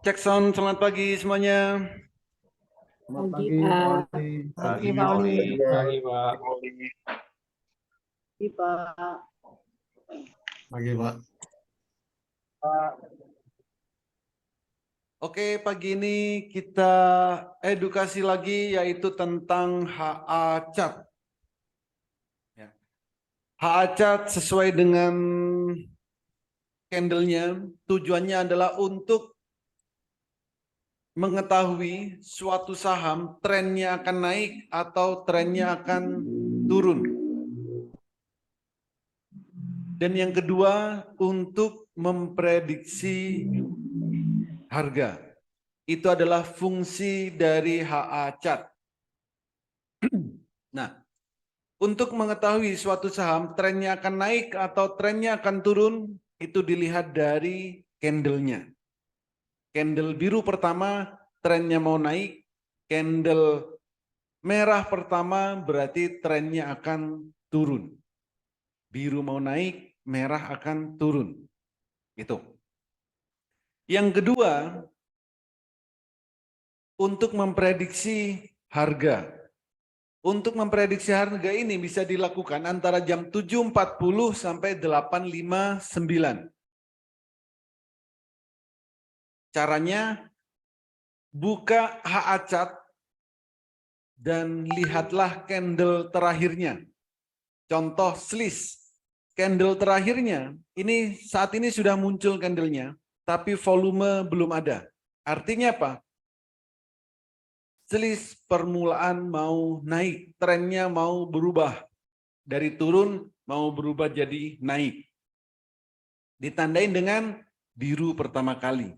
Cek sound, selamat pagi semuanya. Selamat Pagi, pagi, Pak. Pak Oli. Pagi, Pak Oli. Pagi, Pak. Pagi, Pak. Pagi, Pak. Oke, pagi ini kita edukasi lagi yaitu tentang HA Cat. Ya. HA Cat sesuai dengan candle-nya, tujuannya adalah untuk mengetahui suatu saham trennya akan naik atau trennya akan turun. Dan yang kedua, untuk memprediksi harga. Itu adalah fungsi dari HA Cat. Nah, untuk mengetahui suatu saham trennya akan naik atau trennya akan turun, itu dilihat dari candle-nya. Candle biru pertama trennya mau naik, candle merah pertama berarti trennya akan turun. Biru mau naik, merah akan turun. Itu. Yang kedua, untuk memprediksi harga. Untuk memprediksi harga ini bisa dilakukan antara jam 7.40 sampai 8.59. Caranya, buka HA Cat dan lihatlah candle terakhirnya. Contoh slice. Candle terakhirnya, ini saat ini sudah muncul candlenya, tapi volume belum ada. Artinya apa? Slice permulaan mau naik, trennya mau berubah. Dari turun mau berubah jadi naik. Ditandain dengan biru pertama kali.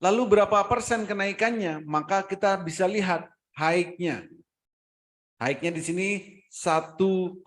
Lalu berapa persen kenaikannya? Maka kita bisa lihat high-nya. High-nya di sini 1,4.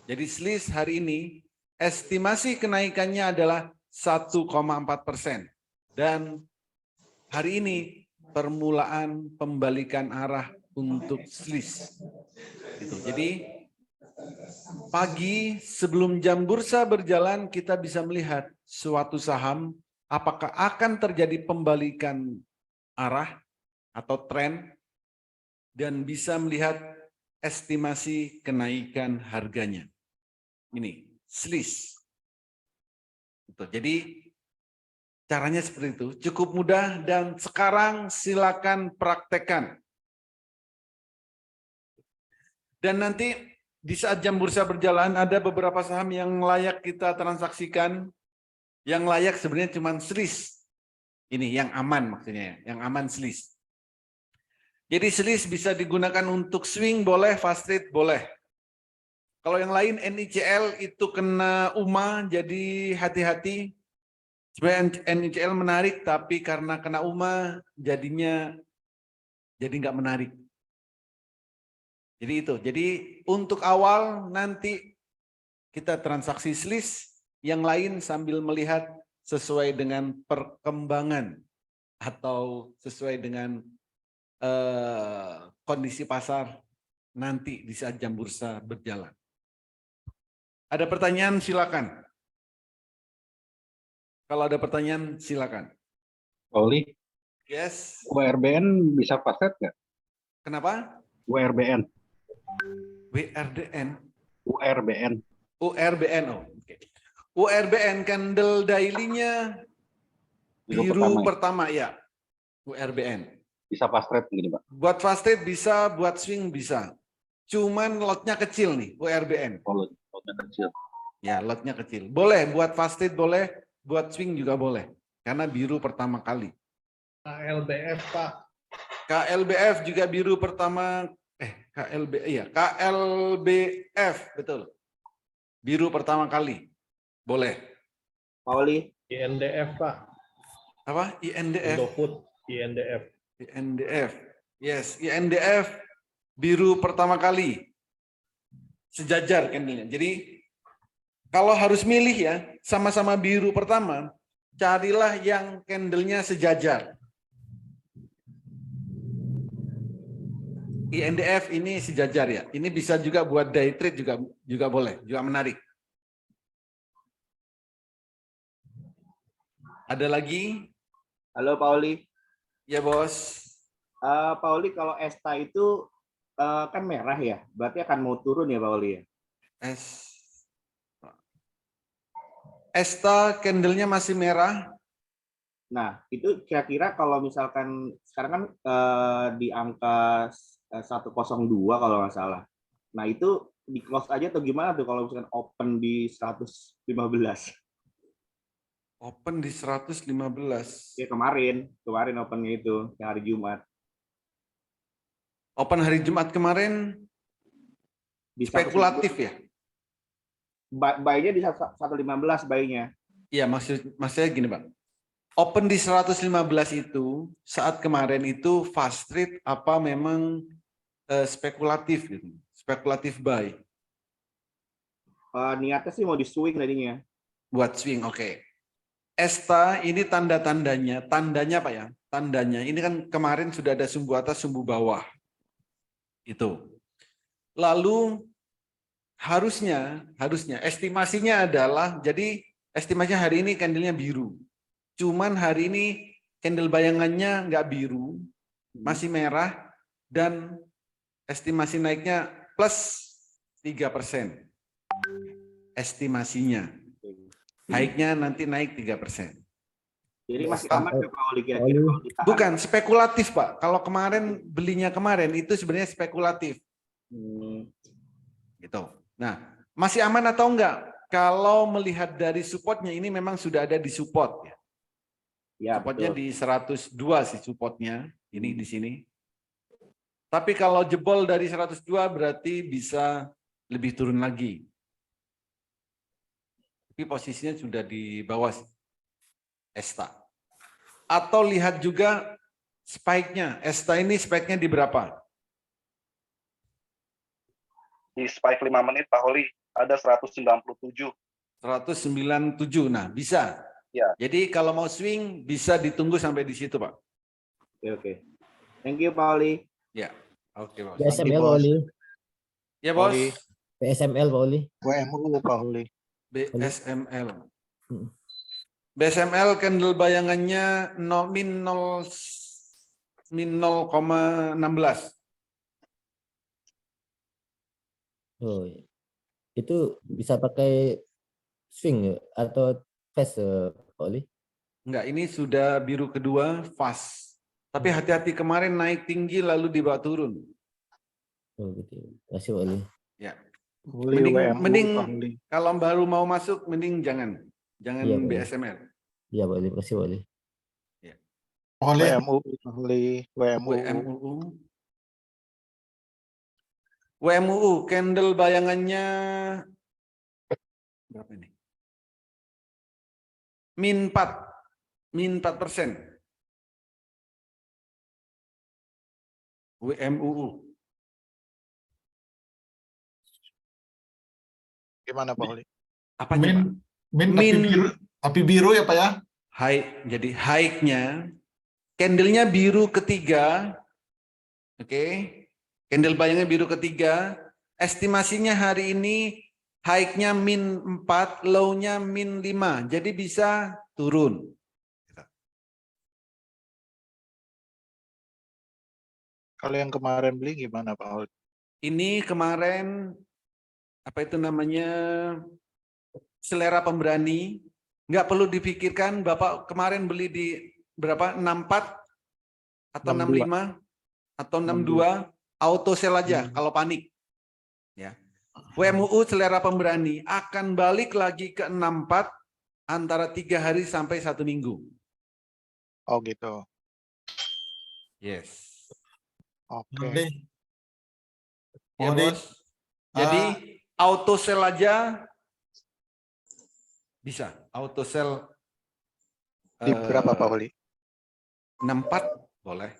Jadi slice hari ini estimasi kenaikannya adalah 1,4%. Dan hari ini permulaan pembalikan arah untuk slice. Gitu. Jadi pagi sebelum jam bursa berjalan kita bisa melihat suatu saham apakah akan terjadi pembalikan arah atau tren dan bisa melihat estimasi kenaikan harganya. Ini slice. Jadi caranya seperti itu, cukup mudah dan sekarang silakan praktekkan. Dan nanti di saat jam bursa berjalan ada beberapa saham yang layak kita transaksikan. Yang layak sebenarnya cuma slice. Ini yang aman maksudnya, yang aman slice. Jadi slice bisa digunakan untuk swing boleh, fast trade boleh. Kalau yang lain NICL itu kena UMA, jadi hati-hati. Sebenarnya NICL menarik, tapi karena kena UMA jadinya jadi nggak menarik. Jadi itu. Jadi untuk awal nanti kita transaksi slice, yang lain sambil melihat sesuai dengan perkembangan atau sesuai dengan kondisi pasar nanti di saat jam bursa berjalan. Ada pertanyaan silakan. Kalau ada pertanyaan silakan. Oli, Yes. URBN bisa paset nggak? Kenapa? URBN. WRDN. URBN. URBN. Oh, okay. URBN candle daily-nya biru pertama ya. URBN. Bisa fast trade gini, Pak? Buat fast trade bisa, buat swing bisa. Cuman lotnya kecil nih, URBN. Oh, lotnya kecil. Ya, lotnya kecil. Boleh, buat fast trade boleh, buat swing juga boleh. Karena biru pertama kali. KLBF, Pak. KLBF juga biru pertama, KLBF, betul. Biru pertama kali. Boleh. Pak Oli. INDF, Pak. Apa? INDF. Indofood, INDF. INDF. Yes, INDF biru pertama kali. Sejajar candlenya. Jadi kalau harus milih ya, sama-sama biru pertama, carilah yang candlenya sejajar. INDF ini sejajar ya. Ini bisa juga buat day trade juga boleh, juga menarik. Ada lagi? Halo Pak Oli. Ya bos. Pak Oli, kalau ESTA itu kan merah ya, berarti akan mau turun ya Pak Oli ya? Esta candlenya masih merah. Nah, itu kira-kira kalau misalkan sekarang kan di angka 102 kalau nggak salah. Nah, itu di close aja atau gimana tuh kalau misalkan open di 115? Open di 115. Ya kemarin opennya itu yang hari Jumat. Open hari Jumat kemarin Di spekulatif ya? Buy-nya di 115 buy-nya. Iya, maksudnya gini Pak. Open di 115 itu saat kemarin itu fast trade apa memang spekulatif gitu. Spekulatif buy. Niatnya sih mau di swing tadinya. Buat swing, oke. Esta ini tandanya Pak ya? Tandanya ini kan kemarin sudah ada sumbu atas, sumbu bawah. Itu. Lalu harusnya estimasinya adalah, jadi estimasinya hari ini candlenya biru. Cuman hari ini candle bayangannya nggak biru, masih merah, dan estimasi naiknya plus 3%. Estimasinya. Naiknya nanti naik 3%. Jadi masih aman ya Pak Oli kira-kira kalau ditahan? Bukan, spekulatif Pak. Kalau kemarin belinya kemarin itu sebenarnya spekulatif. Gitu. Nah, masih aman atau enggak? Kalau melihat dari supportnya ini memang sudah ada di support ya. Ya, Supportnya betul. di 102 sih supportnya. Ini di sini. Tapi kalau jebol dari 102 berarti bisa lebih turun lagi. Tapi posisinya sudah di bawah Esta. Atau lihat juga spike-nya. Esta ini spike-nya di berapa? Di spike 5 menit Pak Oli ada 197. 197. Nah, bisa. Ya. Jadi kalau mau swing bisa ditunggu sampai di situ, Pak. Oke. Thank you Pak Oli. Ya. Oke, Bos. BSML Pak Oli. Ya, Bos. BSML Pak Oli. WMU Pak Oli. BSML. BSML candle bayangannya min 0,16. Oh, itu bisa pakai swing ya? Atau fast Pak Oli? Enggak, ini sudah biru kedua fast. Tapi hati-hati kemarin naik tinggi lalu dibawa turun. Oh gitu. Terima kasih Pak Oli. Ya. Oli Mending Pak Oli. kalau baru mau masuk mending jangan Iya, Pak. BSML. Iya Pak Oli. Terima kasih Pak Oli. WMU Pak Oli. WMUU candle bayangannya berapa ini? Min 4%. WMUU. Gimana Pak Oli? Apa Pak? Tapi biru ya Pak ya? Jadi high-nya, candle-nya biru ketiga, oke? Candle bayangannya biru ketiga, estimasinya hari ini high-nya min 4, low-nya min 5, jadi bisa turun. Kalau yang kemarin beli gimana Pak Oli? Ini kemarin, apa itu namanya, selera pemberani, nggak perlu dipikirkan, Bapak kemarin beli di berapa? 64 atau 65 atau 62, auto sell aja kalau panik. Ya. WMUU selera pemberani akan balik lagi ke 64 antara 3 hari sampai 1 minggu. Oh gitu. Yes. Oke. Ya, Bos. Jadi auto sell aja bisa. Auto sell Di berapa Pak Oli? 64 boleh.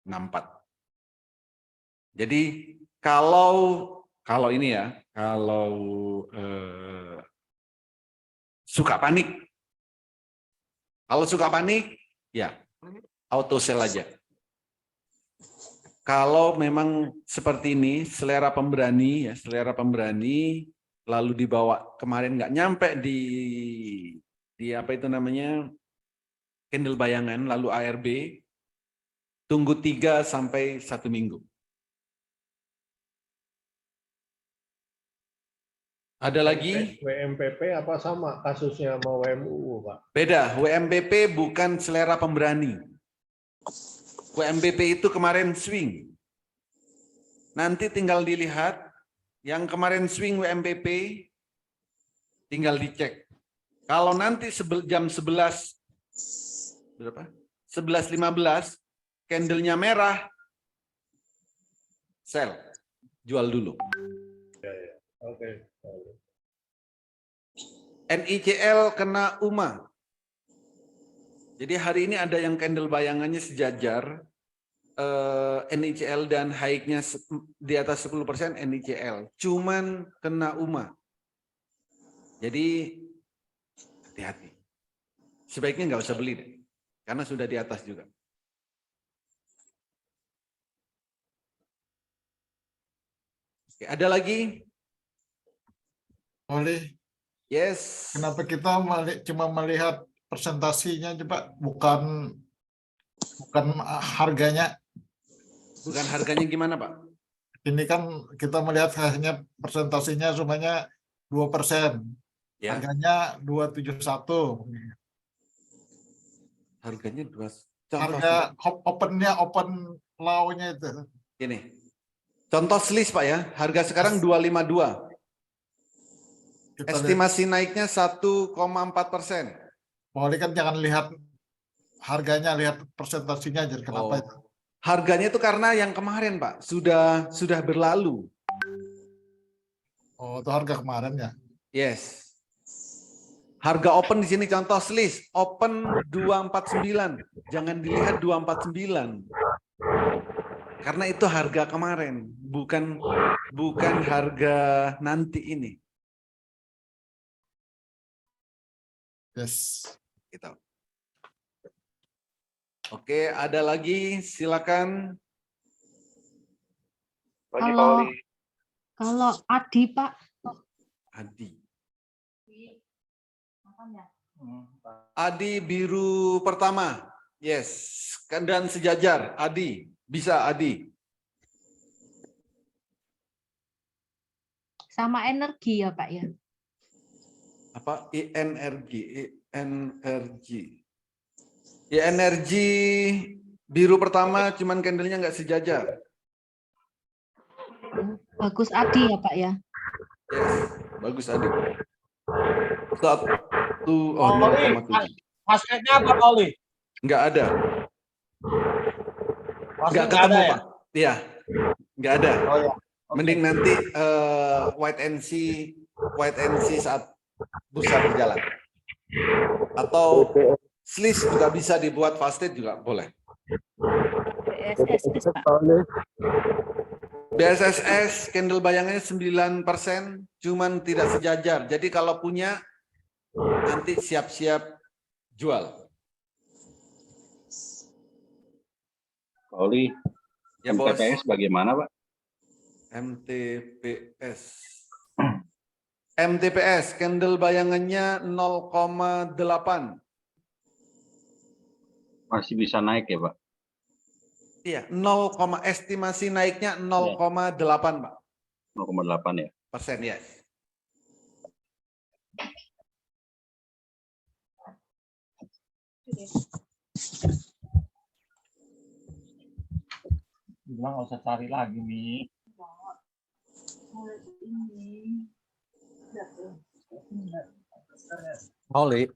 64. Jadi kalau ini ya, kalau suka panik. Kalau suka panik, ya auto sell aja. Kalau memang seperti ini, selera pemberani, lalu dibawa kemarin nggak nyampe di di apa itu namanya candle bayangan lalu ARB, tunggu 3 sampai 1 minggu. Ada lagi? WMPP apa sama kasusnya sama WMUU, Pak? Beda, WMPP bukan selera pemberani. WMPP itu kemarin swing. Nanti tinggal dilihat, yang kemarin swing WMPP, tinggal dicek. Kalau nanti jam 11, berapa? 11.15, candlenya merah, sell, jual dulu. Oke. NICL kena UMA. Jadi hari ini ada yang candle bayangannya sejajar, NICL dan high-nya di atas 10% NICL. Cuman kena UMA. Jadi hati-hati. Sebaiknya nggak usah beli deh, karena sudah di atas juga. Oke, ada lagi? Oli, Yes. kenapa kita cuma melihat presentasinya coba, bukan harganya? Bukan harganya gimana, Pak? Ini kan kita melihat hanya presentasinya semuanya 2%. Ya. Harganya 271. Harganya 2. Harga opennya, open low-nya itu. Ini. Contoh selis, Pak ya. Harga sekarang 252. Kita lihat, Estimasi naiknya 1,4%. Pak Oli kan jangan lihat harganya, lihat presentasinya aja. Kenapa itu? Harganya itu karena yang kemarin, Pak, sudah berlalu. Oh, itu harga kemarin ya. Yes. Harga open di sini contoh selis, open 249. Jangan dilihat 249. Karena itu harga kemarin, bukan harga nanti ini. Yes. Gitu. Oke, ada lagi, silakan. Lagi Pak Kalau Oli. kalau Adi, Pak. Adi. Adi biru pertama. Yes, dan sejajar. Adi, bisa Adi. Sama energi ya, Pak ya. Apa INRG? INRG biru pertama, cuman candlenya nggak sejajar. Bagus Adi ya, Pak ya. Yes, bagus Adi. 0,7. Masnya apa, Pak Oli? Nggak ada. Nggak Masnya ketemu, ada ya? Pak. Iya, nggak ada. Oh ya. Mending nanti white and see saat bursa berjalan. Atau slice juga bisa dibuat fasted juga boleh. BSSS, Pak. BSSS candle bayangannya 9%, cuman tidak sejajar. Jadi kalau punya nanti siap-siap jual. Pak Oli, Ya, Bos. MTPS bagaimana, Pak? MTPS candle bayangannya 0,8. Masih bisa naik ya, Pak? Iya, estimasi naiknya 0,8, Pak. 0,8 ya. Persen, ya. Bilang nggak usah cari lagi nih. Pak Oli,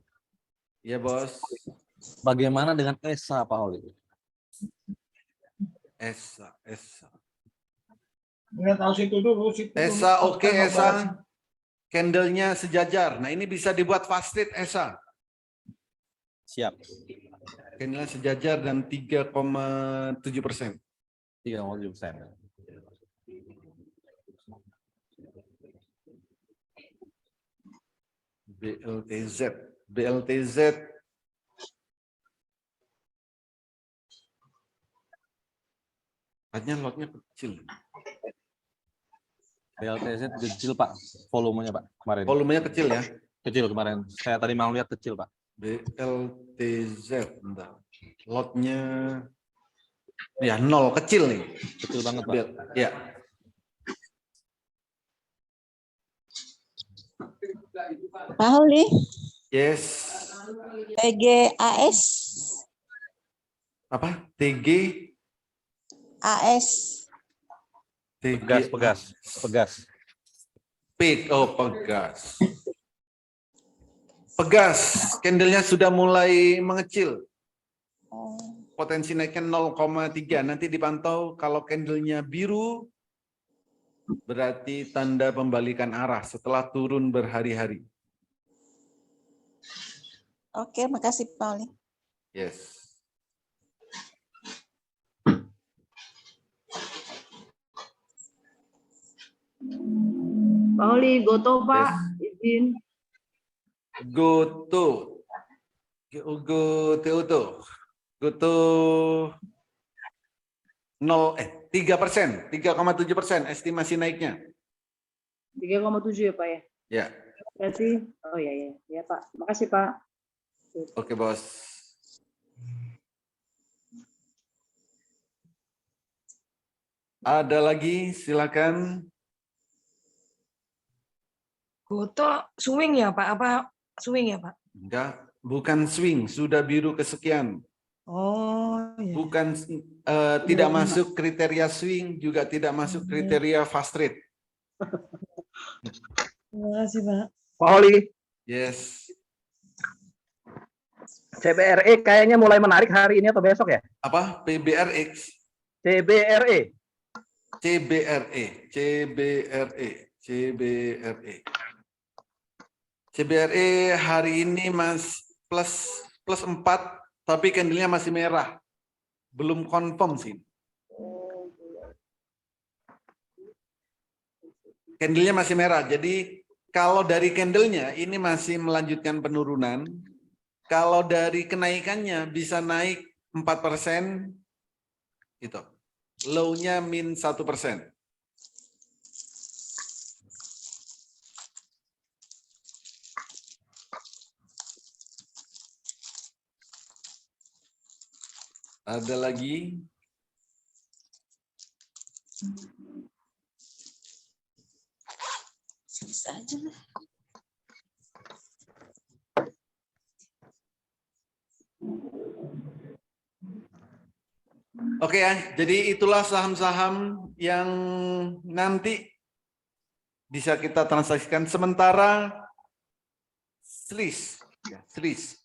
Iya, Bos. bagaimana dengan ESA, Pak Oli? ESA. Nggak tahu situ dulu. ESA oke, ESA. Candlenya sejajar. Nah, ini bisa dibuat fasted ESA. Siap. Candlenya sejajar dan 3,7%. 3,7%. BLTZ. Hanya lotnya kecil. BLTZ kecil, Pak. Volumenya, Pak, kemarin. Volumenya kecil ya. Kecil kemarin. Saya tadi mau lihat kecil, Pak. BLTZ, bentar. Lotnya ya 0, kecil nih. Kecil banget, Pak. Ya. Pak Holi, Yes. PGAS, Apa? TG. AS, TG. Pegas. Pegas. Pegas. Candlenya sudah mulai mengecil. Potensi naiknya 0,3. Nanti dipantau kalau candlenya biru, berarti tanda pembalikan arah setelah turun berhari-hari. Oke, makasih Pak Holi. Yes. Pak Holi, goto Pak, izin. Goto 3%, 3,7% estimasi naiknya. 3,7 ya Pak ya? Ya. Berarti, oh ya Pak. Makasih Pak. Oke, Bos. Ada lagi, silakan. Goto swing ya Pak? Apa swing ya Pak? Enggak, bukan swing, sudah biru kesekian. Oh ya. Bukan tidak masuk kriteria swing, juga tidak masuk kriteria fast trade. Terima kasih Pak. Pak Holi, Yes. CBRE kayaknya mulai menarik hari ini atau besok ya? Apa? PBRX. CBRE. CBRE hari ini plus 4, tapi candlenya masih merah. Belum confirm sih. Candlenya masih merah. Jadi kalau dari candlenya ini masih melanjutkan penurunan. Kalau dari kenaikannya bisa naik 4%, gitu. Low-nya min 1%. Ada lagi? Bisa aja lah. Oke ya, jadi itulah saham-saham yang nanti bisa kita transaksikan. Sementara SLIS, ya, SLIS.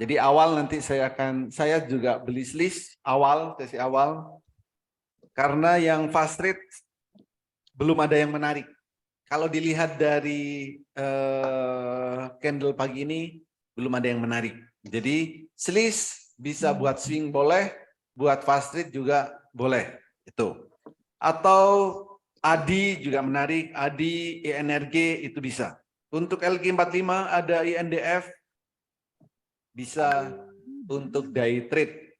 Jadi awal nanti saya juga beli SLIS awal, sesi awal, karena yang fast trade belum ada yang menarik. Kalau dilihat dari candle pagi ini belum ada yang menarik. Jadi SLIS bisa buat swing boleh, buat fast trade juga boleh. Itu. Atau ADI juga menarik, ADI, INRG itu bisa. Untuk LQ45 ada INDF, bisa untuk day trade.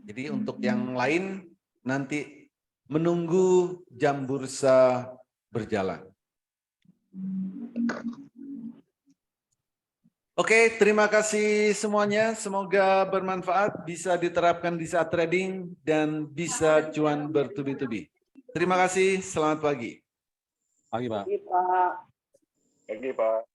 Jadi untuk yang lain nanti menunggu jam bursa berjalan. Oke, terima kasih semuanya. Semoga bermanfaat, bisa diterapkan di saat trading, dan bisa cuan bertubi-tubi. Terima kasih, selamat pagi. Pagi, Pak. Pagi Pak. Pagi, Pak.